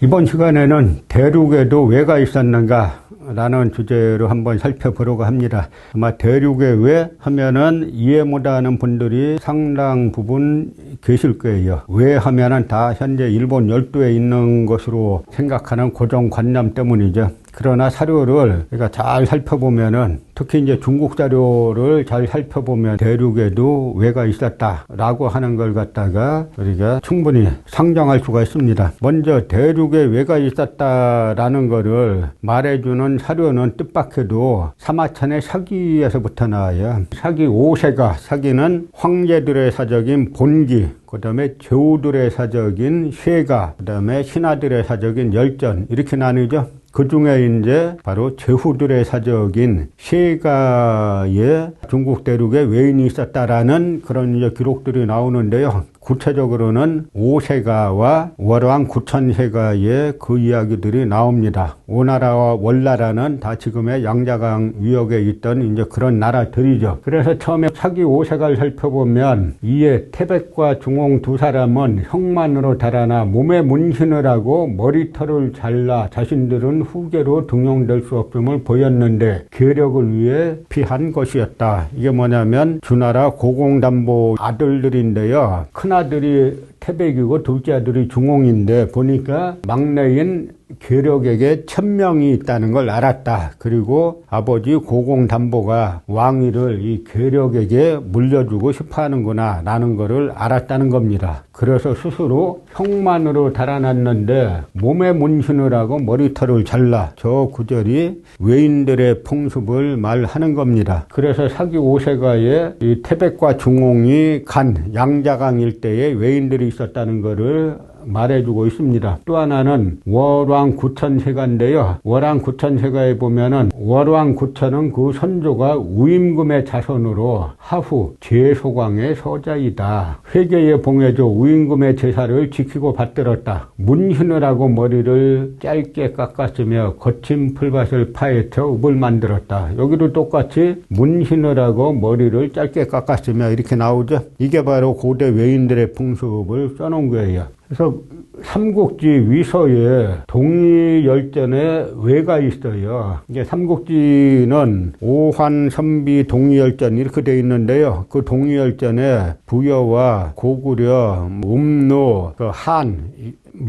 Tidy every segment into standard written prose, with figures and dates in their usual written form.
이번 시간에는 대륙에도 왜가 있었는가 라는 주제로 한번 살펴보려고 합니다. 아마 대륙에 왜 하면은 이해 못하는 분들이 상당 부분 계실 거예요. 왜 하면은 다 현재 일본 열도에 있는 것으로 생각하는 고정관념 때문이죠. 그러나 사료를 우리가 잘 살펴보면은, 특히 이제 중국 자료를 잘 살펴보면 대륙에도 왜가 있었다라고 하는 걸 갖다가 우리가 충분히 상정할 수가 있습니다. 먼저 대륙에 왜가 있었다라는 거를 말해주는 사료는 뜻밖에도 사마천의 사기에서부터 나와요. 사기 5세가, 사기는 황제들의 사적인 본기, 그 다음에 제후들의 사적인 쇠가, 그 다음에 신하들의 사적인 열전, 이렇게 나뉘죠. 그 중에 이제 바로 제후들의 사적인 쇠가에 중국 대륙에 왜인이 있었다라는 그런 이제 기록들이 나오는데요. 구체적으로는 오세가와 월왕 구천세가의 그 이야기들이 나옵니다. 오나라와 월나라는 다 지금의 양자강 위역에 있던 이제 그런 나라들이죠. 그래서 처음에 사기 오세가를 살펴보면 이에 태백과 중홍 두 사람은 형만으로 달아나 몸에 문신을 하고 머리털을 잘라 자신들은 후계로 등용될 수 없음을 보였는데 계력을 위해 피한 것이었다. 이게 뭐냐면 주나라 고공담보 아들들인데요. 큰아들이 태백이고 둘째 아들이 중홍인데 보니까 막내인 계력에게 천명이 있다는 걸 알았다. 그리고 아버지 고공담보가 왕위를 이 계력에게 물려주고 싶어 하는구나 라는 거를 알았다는 겁니다. 그래서 스스로 형만으로 달아났는데 몸에 문신을 하고 머리털을 잘라, 저 구절이 외인들의 풍습을 말하는 겁니다. 그래서 사기 5세가에 이 태백과 중홍이 간 양자강 일대에 외인들이 있었다는 거를 말해주고 있습니다. 또 하나는 월왕 구천세가인데요. 월왕 구천세가에 보면은 월왕 구천은 그 선조가 우임금의 자손으로 하후 제소광의 서자이다. 회계에 봉해줘 우임금의 제사를 지키고 받들었다. 문신을 하고 머리를 짧게 깎았으며 거친 풀밭을 파헤쳐 읍을 만들었다. 여기도 똑같이 문신을 하고 머리를 짧게 깎았으며 이렇게 나오죠. 이게 바로 고대 외인들의 풍습을 써놓은 거예요. 그래서 삼국지 위서에 동의열전에 왜가 있어요. 이게 삼국지는 오환, 선비, 동의열전 이렇게 되어 있는데요. 그 동의열전에 부여와 고구려, 음노, 한,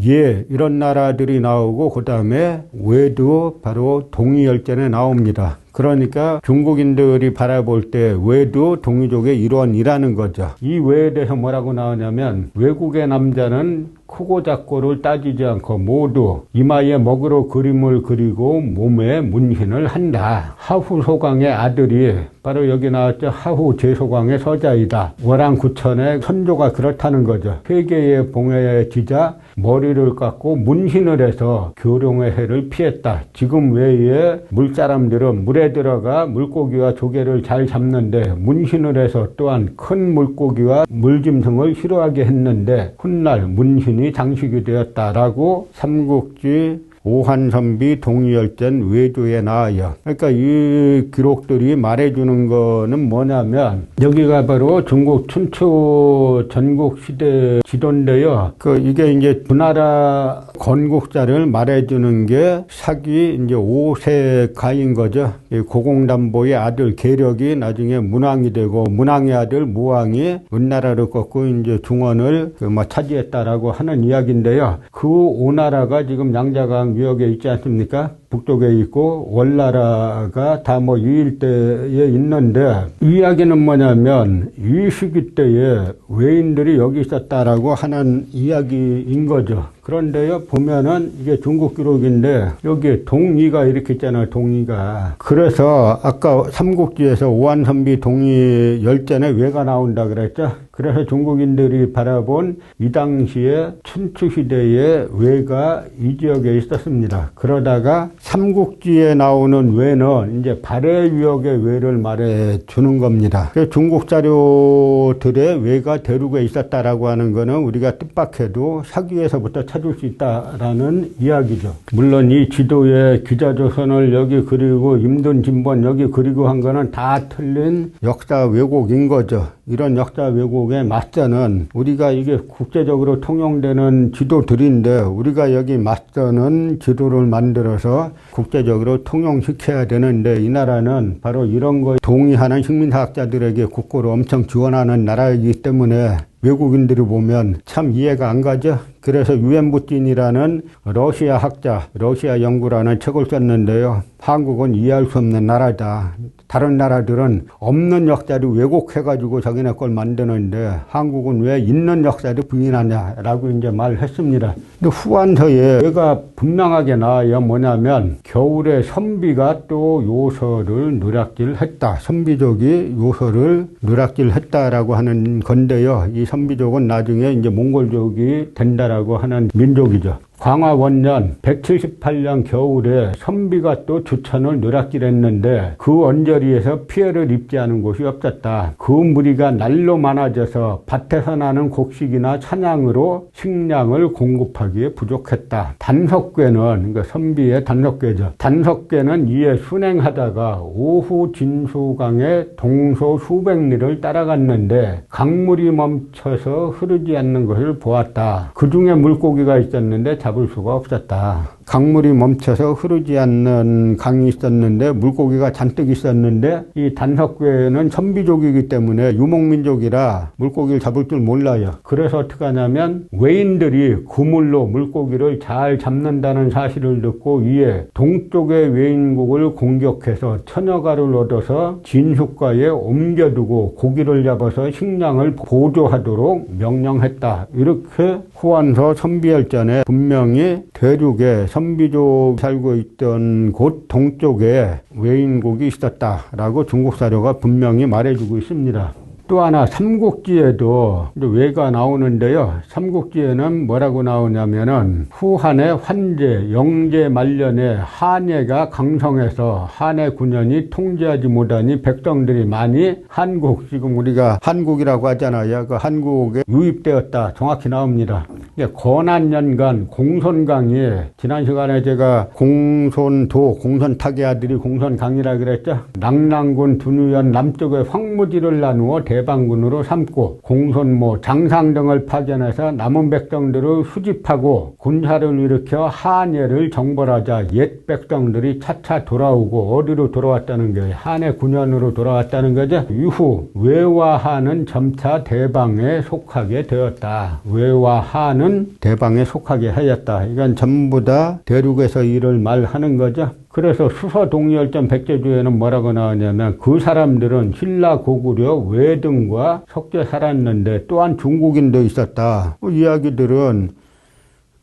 예 이런 나라들이 나오고 그 다음에 왜도 바로 동의열전에 나옵니다. 그러니까 중국인들이 바라볼 때 왜도 동이족의 일원이라는 거죠. 이 왜에 대해서 뭐라고 나오냐면 외국의 남자는 크고 작고를 따지지 않고 모두 이마에 먹으로 그림을 그리고 몸에 문신을 한다. 하후 소광의 아들이 바로 여기 나왔죠. 하후 제소광의 서자이다. 월왕 구천의 선조가 그렇다는 거죠. 회계에 봉해지자 머리를 깎고 문신을 해서 교룡의 해를 피했다. 지금 외에 물사람들은 물에 들어가 물고기와 조개를 잘 잡는데 문신을 해서 또한 큰 물고기와 물짐승을 싫어하게 했는데 훗날 문신이 장식이 되었다라고 삼국지 오한선비 동의열전 외조에 나와요. 그러니까 이 기록들이 말해주는 거는 뭐냐면 여기가 바로 중국 춘추 전국시대 지도인데요. 이게 이제 주나라 건국자를 말해주는 게 사기 이제 5세가인 거죠. 고공담보의 아들 계력이 나중에 문왕이 되고 문왕의 아들 무왕이 은나라를 꺾고 이제 중원을 차지했다라고 하는 이야기인데요. 그 오나라가 지금 양자강 위역에 있지 않습니까? 북쪽에 있고 월나라가 다 이 일대에 있는데 이 이야기는 뭐냐면 이 시기 때에 외인들이 여기 있었다라고 하는 이야기인 거죠. 그런데요 보면은 이게 중국 기록인데 여기 동의가 이렇게 있잖아요. 동의가. 그래서 아까 삼국지에서 오한선비 동의열전에 왜가 나온다 그랬죠. 그래서 중국인들이 바라본 이 당시에 춘추시대의 왜가 이 지역에 있었습니다. 그러다가 삼국지에 나오는 외는 이제 발해위역의 외를 말해 주는 겁니다. 중국 자료들의 외가 대륙에 있었다라고 하는 거는 우리가 뜻밖에도 사기에서부터 찾을 수 있다라는 이야기죠. 물론 이 지도에 기자조선을 여기 그리고 임든진본 여기 그리고 한 거는 다 틀린 역사 왜곡인 거죠. 이런 역사 왜곡에 맞서는 우리가 이게 국제적으로 통용되는 지도들인데 우리가 여기 맞서는 지도를 만들어서 국제적으로 통용시켜야 되는데 이 나라는 바로 이런 거에 동의하는 식민사학자들에게 국고를 엄청 지원하는 나라이기 때문에 외국인들이 보면 참 이해가 안 가죠. 그래서 유엔부틴이라는 러시아 학자, 러시아 연구라는 책을 썼는데요. 한국은 이해할 수 없는 나라다. 다른 나라들은 없는 역사를 왜곡해가지고 자기네 걸 만드는데 한국은 왜 있는 역사를 부인하냐라고 이제 말했습니다. 근데 후한서에 얘가 분명하게 나와요. 뭐냐면 겨울에 선비가 또 요서를 누락질했다. 선비족이 요서를 누락질했다라고 하는 건데요. 이 선비족은 나중에 이제 몽골족이 된다라고 하는 민족이죠. 광화원년 178년 겨울에 선비가 또 주천을 누락질했는데 그 언저리에서 피해를 입지 않은 곳이 없었다. 그 무리가 날로 많아져서 밭에서 나는 곡식이나 찬양으로 식량을 공급하기에 부족했다. 단석괴는 그러니까 선비의 단석괴죠. 단석괴는 이에 순행하다가 오후 진수강의 동서 수백 리를 따라갔는데 강물이 멈춰서 흐르지 않는 것을 보았다. 그 중에 물고기가 있었는데 잡을 수가 없었다. 강물이 멈춰서 흐르지 않는 강이 있었는데 물고기가 잔뜩 있었는데 이 단석괴는 선비족이기 때문에 유목민족이라 물고기를 잡을 줄 몰라요. 그래서 어떻게 하냐면 외인들이 그물로 물고기를 잘 잡는다는 사실을 듣고 이에 동쪽의 외인국을 공격해서 처녀가를 얻어서 진숫가에 옮겨두고 고기를 잡아서 식량을 보조하도록 명령했다. 이렇게 후한서 선비열전에 분명히 대륙에 선비족 살고 있던 곳 동쪽에 외인국이 있었다라고 중국 사료가 분명히 말해주고 있습니다. 또 하나 삼국지에도 외가 나오는데요. 삼국지에는 뭐라고 나오냐면은 후한의 환제, 영제 말년에 한예가 강성해서 한해 9년이 통제하지 못하니 백성들이 많이 한국, 지금 우리가 한국이라고 하잖아요. 그 한국에 유입되었다. 정확히 나옵니다. 건한년간 공손강이 지난 시간에 제가 공손도, 공손탁의 아들이 공손강이라 그랬죠. 낙랑군 두누현 남쪽의 황무지를 나누어 대방군으로 삼고 공손모, 장상 등을 파견해서 남은 백성들을 수집하고 군사를 일으켜 한예를 정벌하자 옛 백성들이 차차 돌아오고 어디로 돌아왔다는 거예요? 한해 9년으로 돌아왔다는 거죠. 이후 외와 한은 점차 대방에 속하게 되었다. 외와 한은 대방에 속하게 하였다. 이건 전부 다 대륙에서 일을 말하는 거죠. 그래서 수서동리열전 백제주에는 뭐라고 나오냐면 그 사람들은 신라 고구려 외등과 섞여 살았는데 또한 중국인도 있었다. 이야기들은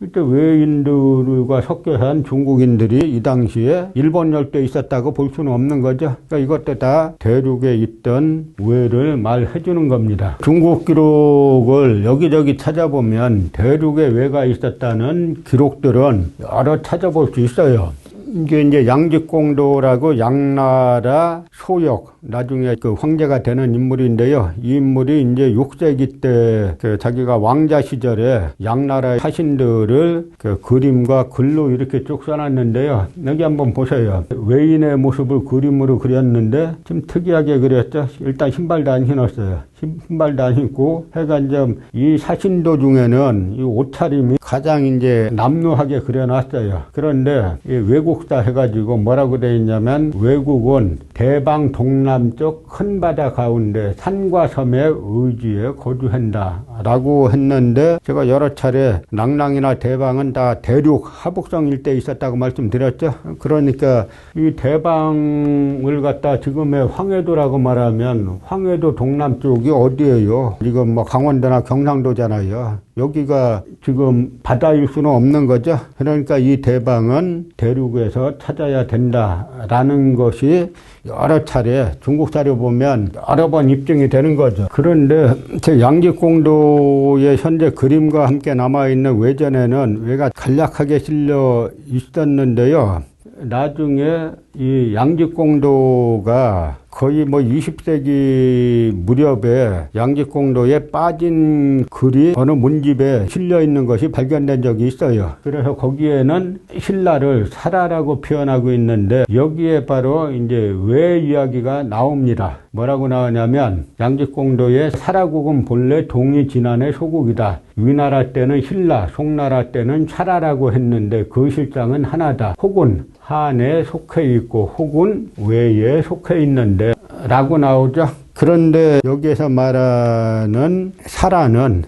그때 외인들과 섞여 산 중국인들이 이 당시에 일본 열도에 있었다고 볼 수는 없는 거죠. 그러니까 이것도 다 대륙에 있던 외를 말해 주는 겁니다. 중국 기록을 여기저기 찾아보면 대륙에 외가 있었다는 기록들은 여러 찾아볼 수 있어요. 이게 이제 양직공도라고 양나라 소역, 나중에 그 황제가 되는 인물인데요. 이 인물이 이제 6세기 때 그 자기가 왕자 시절에 양나라의 사신들을 그 그림과 글로 이렇게 쭉 써놨는데요. 여기 한번 보세요. 외인의 모습을 그림으로 그렸는데 좀 특이하게 그렸죠. 일단 신발도 안 신었어요. 신발도 안 신고 해간 이 사신도 중에는 이 옷차림이 가장 이제 남루하게 그려놨어요. 그런데 이 외국사 해가지고 뭐라고 되어 있냐면 외국은 대방 동남쪽 큰 바다 가운데 산과 섬의 의지에 거주한다 라고 했는데 제가 여러 차례 낙랑이나 대방은 다 대륙 하북성 일대에 있었다고 말씀드렸죠. 그러니까 이 대방을 갖다 지금의 황해도라고 말하면 황해도 동남쪽이 어디예요? 이건 뭐 강원도나 경상도잖아요. 여기가 지금 바다일 수는 없는 거죠. 그러니까 이 대방은 대륙에서 찾아야 된다라는 것이 여러 차례 중국 자료 보면 여러 번 입증이 되는 거죠. 그런데 제 양직공도의 현재 그림과 함께 남아있는 외전에는 외가 간략하게 실려 있었는데요. 나중에 이 양직공도가 거의 뭐 20세기 무렵에 양직공도에 빠진 글이 어느 문집에 실려 있는 것이 발견된 적이 있어요. 그래서 거기에는 신라를 사라라고 표현하고 있는데 여기에 바로 이제 외 이야기가 나옵니다. 뭐라고 나오냐면 양직공도의 사라국은 본래 동이 진안의 소국이다. 위나라 때는 신라, 송나라 때는 차라라고 했는데 그 실장은 하나다. 혹은 한에 속해 있고 혹은 외에 속해 있는데 라고 나오죠. 그런데 여기에서 말하는 사라는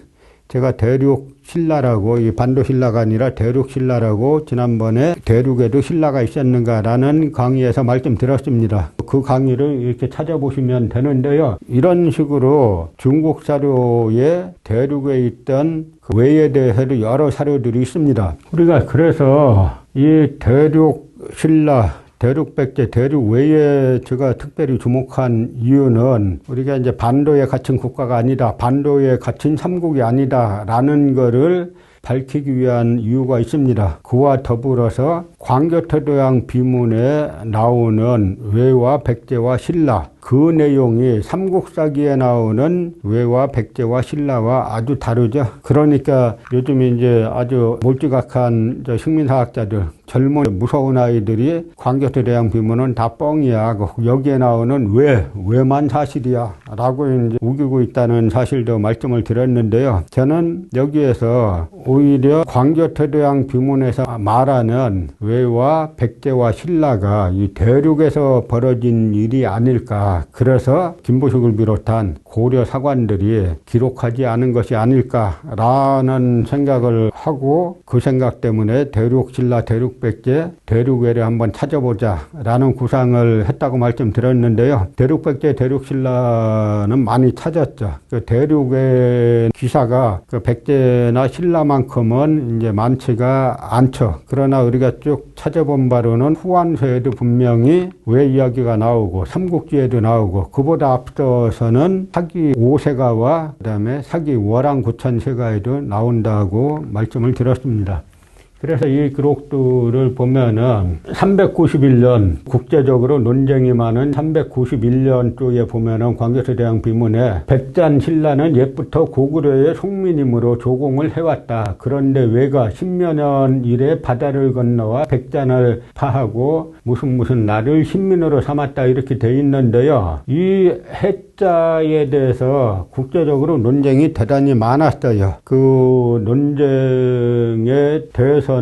제가 대륙 신라라고, 이 반도 신라가 아니라 대륙 신라라고 지난번에 대륙에도 신라가 있었는가라는 강의에서 말씀드렸습니다. 그 강의를 이렇게 찾아보시면 되는데요. 이런 식으로 중국 사료에 대륙에 있던 그 외에 대해서도 여러 사료들이 있습니다. 우리가 그래서 이 대륙 신라, 대륙 백제, 대륙 외에 제가 특별히 주목한 이유는 우리가 이제 반도에 갇힌 국가가 아니다, 반도에 갇힌 삼국이 아니다라는 거를 밝히기 위한 이유가 있습니다. 그와 더불어서 광교토대왕 비문에 나오는 외와 백제와 신라, 그 내용이 삼국사기에 나오는 외와 백제와 신라와 아주 다르죠. 그러니까 요즘 이제 아주 몰지각한 식민사학자들, 젊은 무서운 아이들이 광교토대왕 비문은 다 뻥이야, 여기에 나오는 외만 사실이야 라고 이제 우기고 있다는 사실도 말씀을 드렸는데요. 저는 여기에서 오히려 광교토대왕 비문에서 말하는 외와 백제와 신라가 이 대륙에서 벌어진 일이 아닐까, 그래서 김보식을 비롯한 고려 사관들이 기록하지 않은 것이 아닐까라는 생각을 하고, 그 생각 때문에 대륙 신라, 대륙 백제, 대륙 외를 한번 찾아보자라는 구상을 했다고 말씀드렸는데요. 대륙 백제, 대륙 신라는 많이 찾았죠. 그 대륙의 기사가 그 백제나 신라만큼은 이제 많지가 않죠. 그러나 우리가 쭉 찾아본 바로는 후한서에도 분명히 외 이야기가 나오고 삼국지에도 나오고, 그보다 앞서서는 사기 오세가와 그다음에 사기 월왕구천세가에도 나온다고 말씀을 드렸습니다. 그래서 이 기록들을 보면은 391년 국제적으로 논쟁이 많은 391년 쪽에 보면은 광교토대왕 비문에 백잔 신라는 옛부터 고구려의 송민이므로 조공을 해왔다. 그런데 외가 10여 년 이래 바다를 건너와 백잔을 파하고 무슨 나를 신민으로 삼았다, 이렇게 돼 있는데요. 이 해자에 대해서 국제적으로 논쟁이 대단히 많았어요. 그 논쟁에 대해서는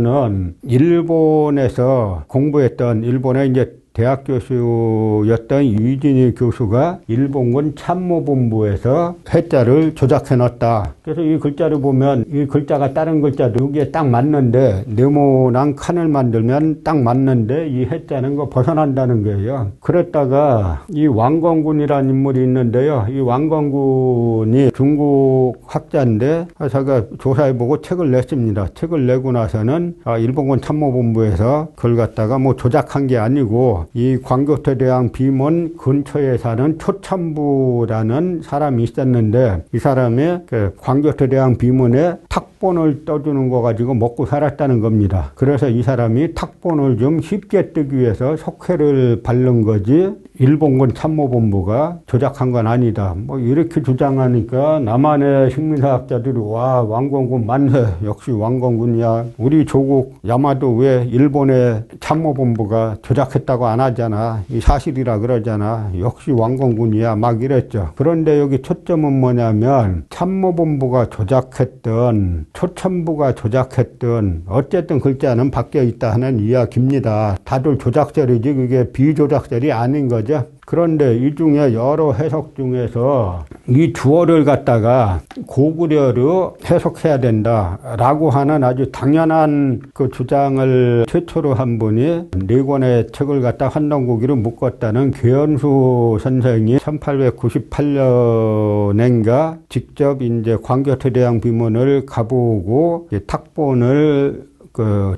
일본에서 공부했던, 일본의 이제 대학 교수였던 유진희 교수가 일본군 참모본부에서 해자를 조작해 놨다. 그래서 이 글자를 보면 이 글자가 다른 글자도 여기에 딱 맞는데, 네모난 칸을 만들면 딱 맞는데 이 해자는 거 벗어난다는 거예요. 그랬다가 이 왕건군이라는 인물이 있는데요. 이 왕건군이 중국 학자인데 제가 조사해보고 책을 냈습니다. 책을 내고 나서는 일본군 참모본부에서 그걸 갖다가 뭐 조작한 게 아니고 이 광교토대왕 비문 근처에 사는 초참부라는 사람이 있었는데, 이 사람이 그 광교토대왕 비문에 탁본을 떠주는 거 가지고 먹고 살았다는 겁니다. 그래서 이 사람이 탁본을 좀 쉽게 뜨기 위해서 석회를 바른 거지 일본군 참모본부가 조작한 건 아니다, 뭐 이렇게 주장하니까 남한의 식민사학자들이 와, 왕건군 만세, 역시 왕건군이야, 우리 조국 야마도 왜 일본의 참모본부가 조작했다고 안 하잖아, 이 사실이라 그러잖아, 역시 왕건군이야, 막 이랬죠. 그런데 여기 초점은 뭐냐면 참모본부가 조작했던 초참부가 조작했던 어쨌든 글자는 바뀌어 있다 하는 이야기입니다. 다들 조작설이지 그게 비조작설이 아닌 거죠. 그런데 이 중에 여러 해석 중에서 이 주어를 갖다가 고구려로 해석해야 된다라고 하는 아주 당연한 그 주장을 최초로 한 분이 네 권의 책을 갖다 환동고기로 묶었다는 괴연수 선생이 1898년인가 직접 이제 광교토대왕 비문을 가보고 탁본을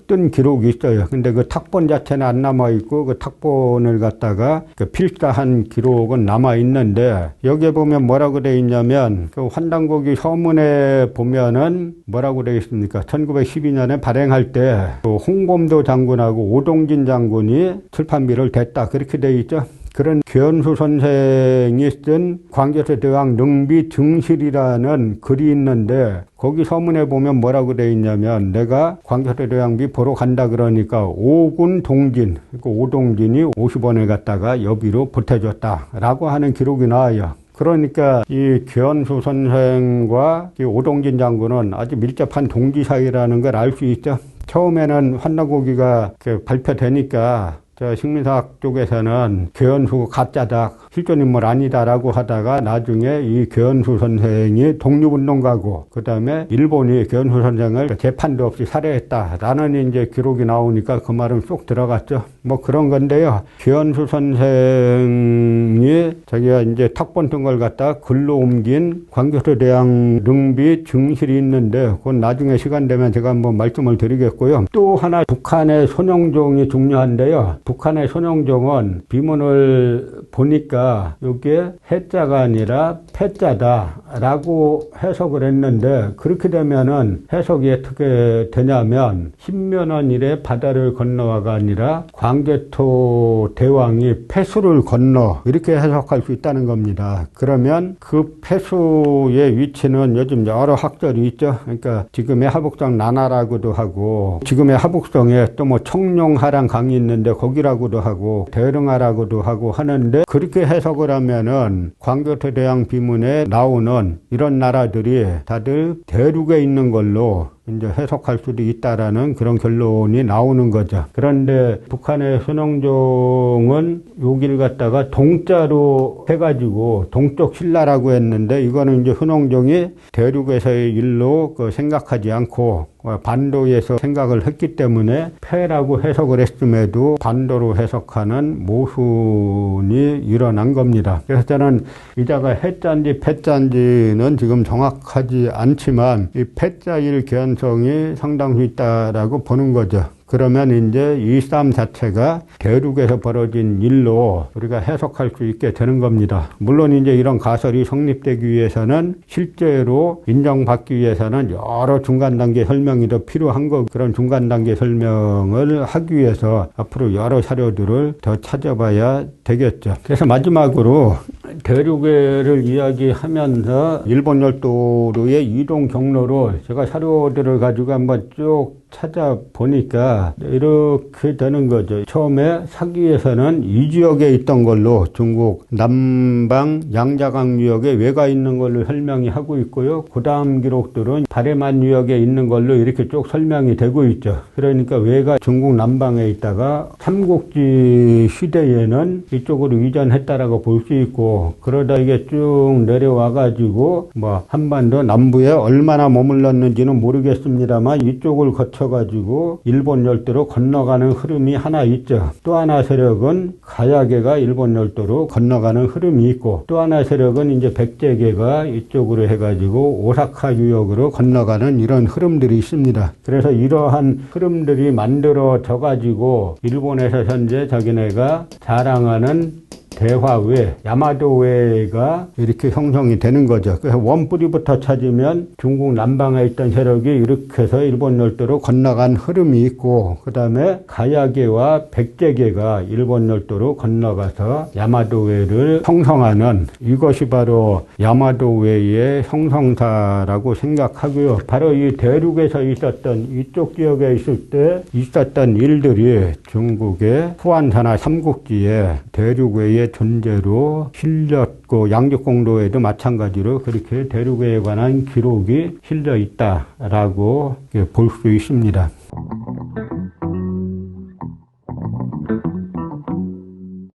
뜬 기록이 있어요. 근데 그 탁본 자체는 안 남아 있고 그 탁본을 갖다가 그 필사한 기록은 남아 있는데 여기에 보면 뭐라고 되어 있냐면 그 환단고기 서문에 보면은 뭐라고 되어 있습니까? 1912년에 발행할 때 그 홍범도 장군하고 오동진 장군이 출판비를 댔다 그렇게 되어 있죠. 그런 괴연수 선생이 쓴 광개토대왕 능비 증실이라는 글이 있는데 거기 서문에 보면 뭐라고 되어 있냐면 내가 광개토대왕비 보러 간다 그러니까 오군 동진, 그러니까 오동진이 50원을 갖다가 여비로 보태줬다라고 하는 기록이 나와요. 그러니까 이 괴연수 선생과 이 오동진 장군은 아주 밀접한 동지 사이라는 걸 알 수 있죠. 처음에는 환단고기가 발표되니까 식민사학 쪽에서는 괴연수 가짜다, 실존인물 아니다라고 하다가 나중에 이 괴연수 선생이 독립운동가고 그 다음에 일본이 괴연수 선생을 재판도 없이 살해했다라는 이제 기록이 나오니까 그 말은 쏙 들어갔죠. 뭐 그런 건데요. 괴연수 선생이 자기가 이제 탁본 뜬 걸 갖다 글로 옮긴 광개토대왕 능비 증실이 있는데 그건 나중에 시간 되면 제가 한번 말씀을 드리겠고요. 또 하나 북한의 손영종이 중요한데요. 북한의 손영종은 비문을 보니까 이게 해자가 아니라 패자다라고 해석을 했는데 그렇게 되면은 해석이 어떻게 되냐면 신면원 이래 바다를 건너와가 아니라 광개토 대왕이 폐수를 건너 이렇게 해석할 수 있다는 겁니다. 그러면 그 폐수의 위치는 요즘 여러 학설이 있죠. 그러니까 지금의 하북성 나나라고도 하고 지금의 하북성에 또 뭐 청룡하랑 강이 있는데 거기라고도 하고 대릉하라고도 하고 하는데 그렇게 해석을 하면은 광개토대왕 비문에 나오는 이런 나라들이 다들 대륙에 있는 걸로 이제 해석할 수도 있다라는 그런 결론이 나오는 거죠. 그런데 북한의 손영종은 여기를 갖다가 동자로 해가지고 동쪽 신라라고 했는데 이거는 이제 손영종이 대륙에서의 일로 생각하지 않고 반도에서 생각을 했기 때문에 패라고 해석을 했음에도 반도로 해석하는 모순이 일어난 겁니다. 그래서 저는 이자가 해자인지 패자인지는 지금 정확하지 않지만 이 패자일 개연성이 상당수 있다라고 보는 거죠. 그러면 이제 이 싸움 자체가 대륙에서 벌어진 일로 우리가 해석할 수 있게 되는 겁니다. 물론 이제 이런 가설이 성립되기 위해서는 실제로 인정받기 위해서는 여러 중간 단계 설명이 더 필요한 거 그런 중간 단계 설명을 하기 위해서 앞으로 여러 사료들을 더 찾아봐야 되겠죠. 그래서 마지막으로 대륙을 이야기하면서 일본 열도로의 이동 경로로 제가 사료들을 가지고 한번 쭉 찾아보니까 이렇게 되는 거죠. 처음에 사기에서는 이 지역에 있던 걸로 중국 남방 양자강 유역에 외가 있는 걸로 설명이 하고 있고요. 그 다음 기록들은 바레만 유역에 있는 걸로 이렇게 쭉 설명이 되고 있죠. 그러니까 외가 중국 남방에 있다가 삼국지 시대에는 이쪽으로 이전했다라고 볼 수 있고 그러다 이게 쭉 내려와 가지고 뭐 한반도 남부에 얼마나 머물렀는지는 모르겠습니다만 이쪽을 거쳐 가지고 일본 열도로 건너가는 흐름이 하나 있죠. 또 하나 세력은 가야계가 일본 열도로 건너가는 흐름이 있고 또 하나 세력은 이제 백제계가 이쪽으로 해가지고 오사카 유역으로 건너가는 이런 흐름들이 있습니다. 그래서 이러한 흐름들이 만들어져 가지고 일본에서 현재 자기네가 자랑하는 대화외, 야마도외가 이렇게 형성이 되는 거죠. 그래서 원뿌리부터 찾으면 중국 남방에 있던 세력이 이렇게 해서 일본 열도로 건너간 흐름이 있고 그 다음에 가야계와 백제계가 일본 열도로 건너가서 야마도외를 형성하는 이것이 바로 야마도외의 형성사라고 생각하고요. 바로 이 대륙에서 있었던 이쪽 지역에 있을 때 있었던 일들이 중국의 후한산하 삼국지에 대륙외의 존재로 실렸고 양적공로에도 마찬가지로 그렇게 대륙에 관한 기록이 실려 있다라고 볼 수 있습니다.